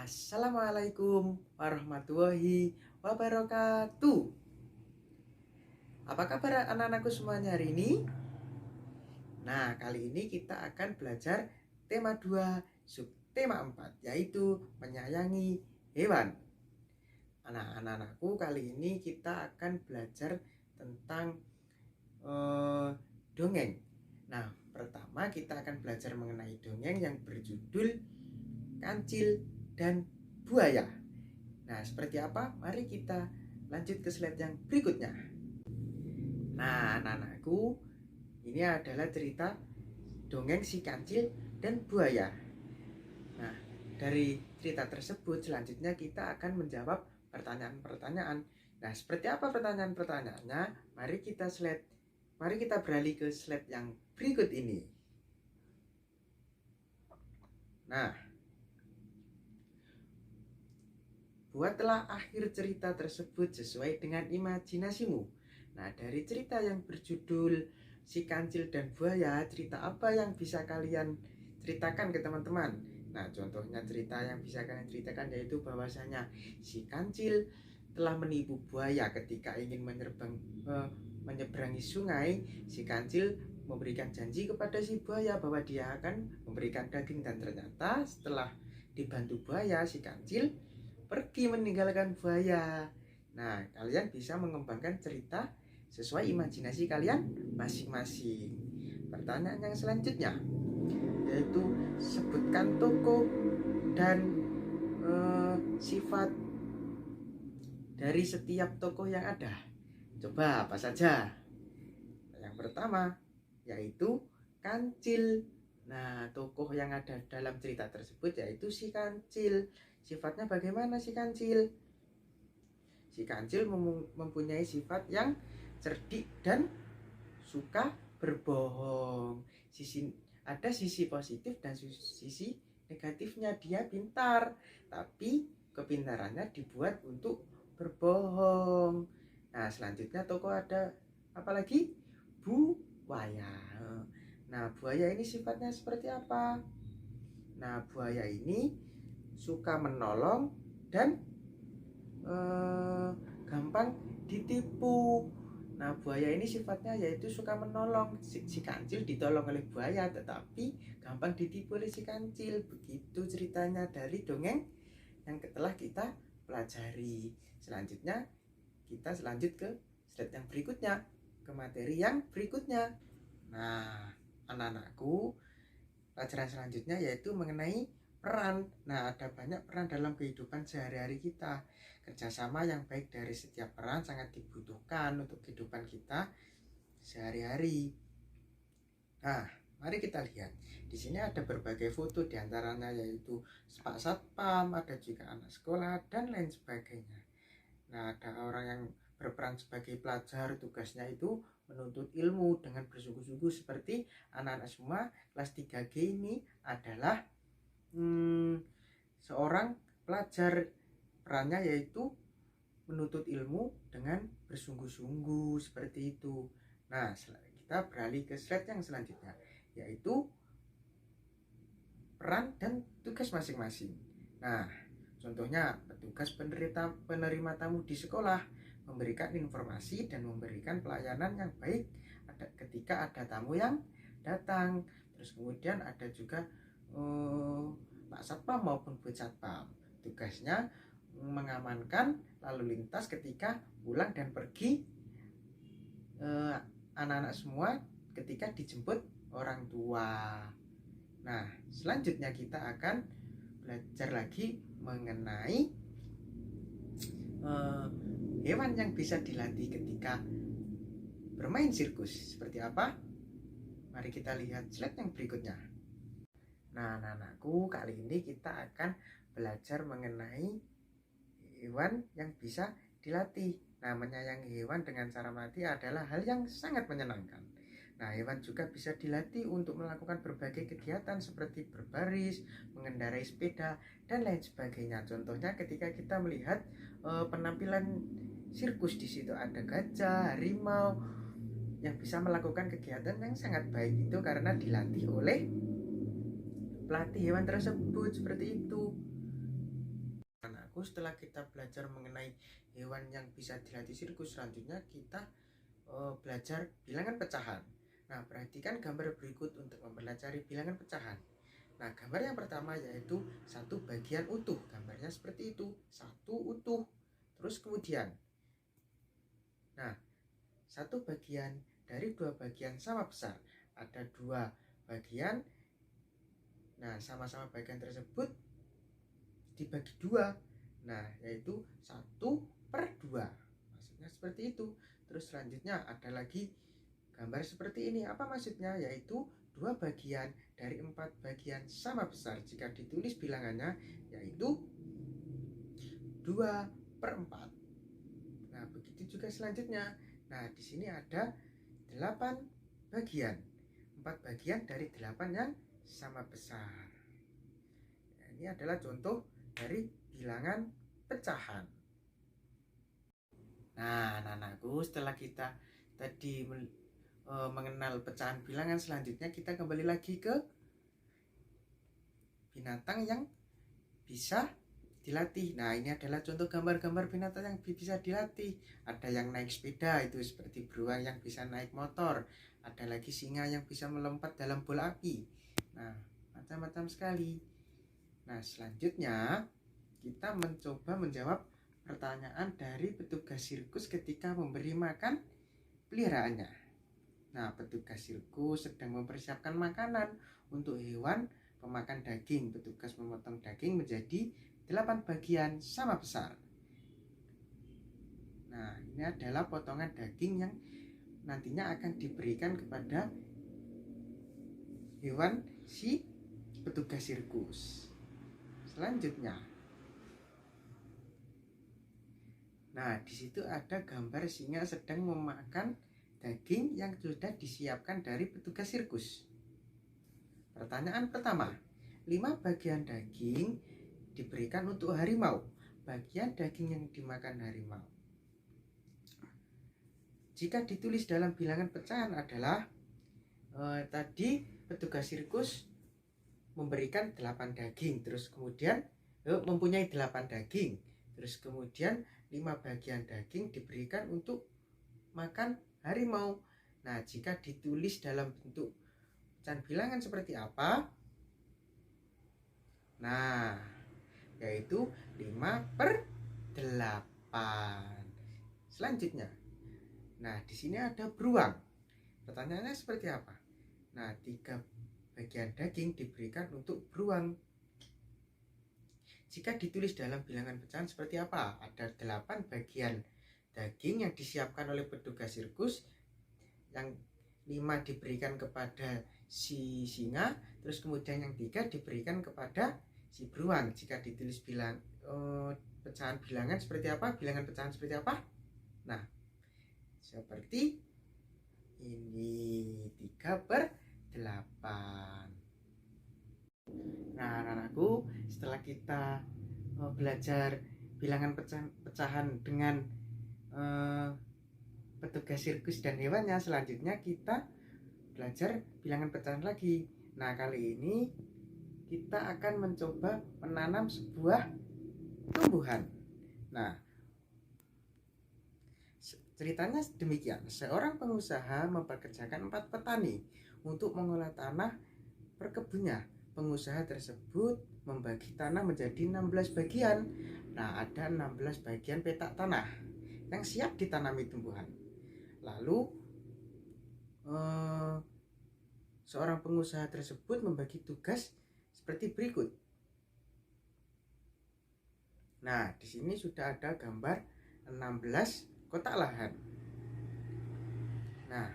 Assalamualaikum warahmatullahi wabarakatuh. Apa kabar anak-anakku semuanya hari ini? Nah, kali ini kita akan belajar tema 2, subtema 4, yaitu menyayangi hewan. Anak-anakku, kali ini kita akan belajar tentang dongeng. Nah, pertama kita akan belajar mengenai dongeng yang berjudul Kancil dan Buaya. Nah, seperti apa? Mari kita lanjut ke slide yang berikutnya. Nah, anak-anakku, ini adalah cerita dongeng si kancil dan buaya. Nah, dari cerita tersebut selanjutnya kita akan menjawab pertanyaan-pertanyaan. Nah, seperti apa pertanyaan-pertanyaannya? Mari kita beralih ke slide yang berikut ini. Nah, buatlah akhir cerita tersebut sesuai dengan imajinasimu. Nah, dari cerita yang berjudul Si Kancil dan Buaya, cerita apa yang bisa kalian ceritakan ke teman-teman? Nah, contohnya cerita yang bisa kalian ceritakan yaitu bahwasanya si kancil telah menipu buaya ketika ingin menyeberangi sungai. Si kancil memberikan janji kepada si buaya bahwa dia akan memberikan daging, dan ternyata setelah dibantu buaya, si kancil pergi meninggalkan buaya. Nah, kalian bisa mengembangkan cerita sesuai imajinasi kalian masing-masing. Pertanyaan yang selanjutnya yaitu sebutkan tokoh dan sifat dari setiap tokoh yang ada. Coba apa saja? Yang pertama yaitu kancil. Nah, tokoh yang ada dalam cerita tersebut yaitu si kancil. Sifatnya bagaimana si kancil? Si kancil mempunyai sifat yang cerdik dan suka berbohong. Ada sisi positif dan sisi negatifnya. Dia pintar, tapi kepintarannya dibuat untuk berbohong. Nah, selanjutnya tokoh ada apa lagi? Buaya. Nah, buaya ini sifatnya seperti apa? Nah, buaya ini suka menolong dan gampang ditipu. Nah, buaya ini sifatnya yaitu suka menolong. Si kancil ditolong oleh buaya, tetapi gampang ditipu oleh si kancil. Begitu ceritanya dari dongeng yang telah kita pelajari. Selanjutnya kita lanjut ke slide yang berikutnya, ke materi yang berikutnya. Nah, anak-anakku, pelajaran selanjutnya yaitu mengenai peran. Nah, ada banyak peran dalam kehidupan sehari-hari kita. Kerjasama yang baik dari setiap peran sangat dibutuhkan untuk kehidupan kita sehari-hari. Nah, mari kita lihat. Di sini ada berbagai foto, diantaranya yaitu Pak Satpam, ada juga anak sekolah, dan lain sebagainya. Nah, ada orang yang berperan sebagai pelajar, tugasnya itu menuntut ilmu dengan bersungguh-sungguh seperti anak-anak semua kelas 3G ini adalah seorang pelajar. Perannya yaitu menuntut ilmu dengan bersungguh-sungguh seperti itu. Nah, kita beralih ke slide yang selanjutnya, yaitu peran dan tugas masing-masing. Nah, contohnya petugas penerima tamu di sekolah memberikan informasi dan memberikan pelayanan yang baik ketika ada tamu yang datang. Terus kemudian ada juga Pak Satpam maupun Bu Satpam, tugasnya mengamankan lalu lintas ketika pulang dan pergi anak-anak semua ketika dijemput orang tua. Nah, selanjutnya kita akan belajar lagi mengenai hewan yang bisa dilatih ketika bermain sirkus. Seperti apa? Mari kita lihat slide yang berikutnya. Nah, anak-anakku, kali ini kita akan belajar mengenai hewan yang bisa dilatih. Nah, menyayangi hewan dengan cara melatih adalah hal yang sangat menyenangkan. Nah, hewan juga bisa dilatih untuk melakukan berbagai kegiatan seperti berbaris, mengendarai sepeda, dan lain sebagainya. Contohnya ketika kita melihat penampilan sirkus, di situ ada gajah, harimau yang bisa melakukan kegiatan yang sangat baik itu karena dilatih oleh pelatih hewan tersebut seperti itu. anak-anakku, setelah kita belajar mengenai hewan yang bisa dilatih sirkus, selanjutnya kita belajar bilangan pecahan. Nah, perhatikan gambar berikut untuk mempelajari bilangan pecahan. Nah, gambar yang pertama yaitu satu bagian utuh. Gambarnya seperti itu, satu utuh. Terus kemudian, nah, satu bagian dari dua bagian sama besar. Ada dua bagian. Nah, sama-sama bagian tersebut dibagi dua. Nah, yaitu 1/2. Maksudnya seperti itu. Terus selanjutnya ada lagi gambar seperti ini. Apa maksudnya? Yaitu dua bagian dari 4 bagian sama besar. Jika ditulis bilangannya yaitu 2/4. Nah, begitu juga selanjutnya. Nah, di sini ada 8 bagian. 4 bagian dari 8 yang sama besar. Nah, ini adalah contoh dari bilangan pecahan. Nah, anak-anakku, setelah kita tadi mengenal pecahan bilangan, selanjutnya kita kembali lagi ke binatang yang bisa dilatih. Nah, ini adalah contoh gambar-gambar binatang yang bisa dilatih. Ada yang naik sepeda, itu seperti beruang yang bisa naik motor. Ada lagi singa yang bisa melompat dalam bola api. Nah, macam-macam sekali. Nah, selanjutnya kita mencoba menjawab pertanyaan dari petugas sirkus ketika memberi makan peliharaannya. Nah, petugas sirkus sedang mempersiapkan makanan untuk hewan pemakan daging. Petugas memotong daging menjadi 8 bagian sama besar. Nah, ini adalah potongan daging yang nantinya akan diberikan kepada hewan si petugas sirkus. Selanjutnya, nah, di situ ada gambar singa sedang memakan daging yang sudah disiapkan dari petugas sirkus. Pertanyaan pertama, 5 bagian daging diberikan untuk harimau. Bagian daging yang dimakan harimau, jika ditulis dalam bilangan pecahan adalah tadi petugas sirkus memberikan 8 daging, terus kemudian mempunyai 8 daging, terus kemudian 5 bagian daging diberikan untuk makan harimau. Nah, jika ditulis dalam bentuk pecahan bilangan seperti apa? Nah, yaitu 5/8. Selanjutnya, nah, di sini ada beruang. Pertanyaannya seperti apa? Nah, 3 bagian daging diberikan untuk beruang. Jika ditulis dalam bilangan pecahan seperti apa? Ada 8 bagian daging yang disiapkan oleh petugas sirkus, yang 5 diberikan kepada si singa, terus kemudian yang 3 diberikan kepada si beruang. Jika ditulis pecahan bilangan seperti apa? Bilangan pecahan seperti apa? Nah, seperti ini, 3/8. Nah, anak-anakku, setelah kita belajar bilangan pecahan dengan petugas sirkus dan hewannya, selanjutnya kita belajar bilangan pecahan lagi. Nah, kali ini kita akan mencoba menanam sebuah tumbuhan. Nah, ceritanya demikian. Seorang pengusaha mempekerjakan 4 petani untuk mengolah tanah perkebunnya. Pengusaha tersebut membagi tanah menjadi 16 bagian. Nah, ada 16 bagian petak tanah yang siap ditanami tumbuhan. Lalu seorang pengusaha tersebut membagi tugas seperti berikut. Nah, di sini sudah ada gambar 16 kotak lahan. Nah,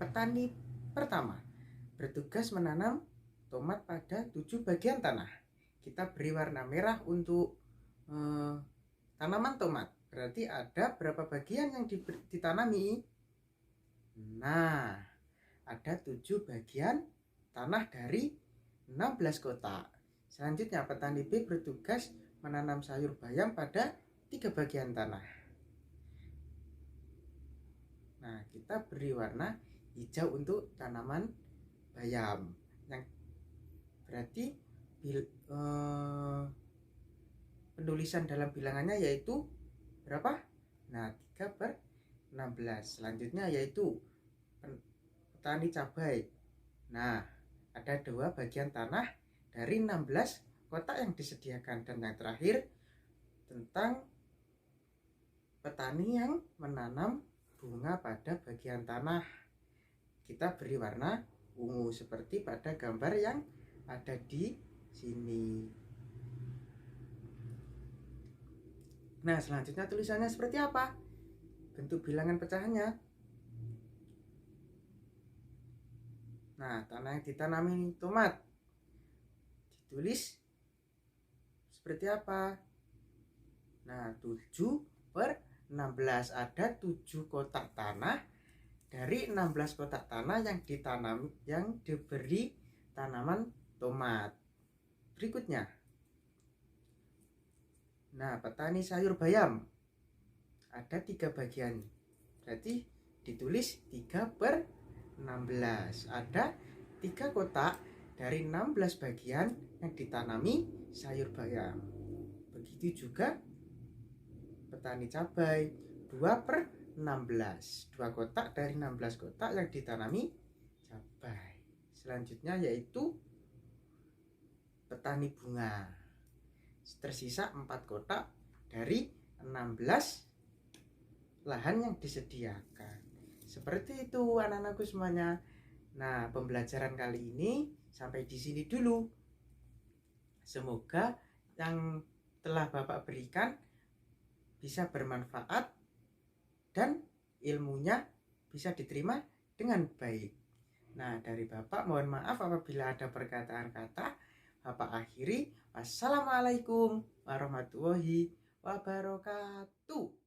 petani pertama bertugas menanam tomat pada 7 bagian tanah. Kita beri warna merah untuk tanaman tomat. Berarti ada berapa bagian yang ditanami? Nah, ada 7 bagian tanah dari 16 kotak. Selanjutnya, petani B bertugas menanam sayur bayam pada 3 bagian tanah. Nah, kita beri warna hijau untuk tanaman bayam, yang berarti penulisan dalam bilangannya yaitu berapa? Nah, 3/16. Selanjutnya yaitu petani cabai. Nah, ada 2 bagian tanah dari 16 kotak yang disediakan. Dan yang terakhir tentang petani yang menanam bunga pada bagian tanah. Kita beri warna ungu seperti pada gambar yang ada di sini. Nah, selanjutnya tulisannya seperti apa? Bentuk bilangan pecahannya. Nah, tanah yang ditanami tomat ditulis seperti apa? Nah, 7/16. Ada 7 kotak tanah dari 16 kotak tanah yang ditanam, yang diberi tanaman tomat. Berikutnya, nah, petani sayur bayam ada 3 bagian, berarti ditulis 3/16. Ada 3 kotak dari 16 bagian yang ditanami sayur bayam. Begitu juga petani cabai, 2/16. 2 kotak dari 16 kotak yang ditanami cabai. Selanjutnya yaitu petani bunga, tersisa 4 kotak dari 16 lahan yang disediakan. Seperti itu anak-anakku semuanya. Nah, pembelajaran kali ini sampai di sini dulu. Semoga yang telah Bapak berikan bisa bermanfaat dan ilmunya bisa diterima dengan baik. Nah, dari Bapak mohon maaf apabila ada perkataan kata. Bapak akhiri. Wassalamualaikum warahmatullahi wabarakatuh.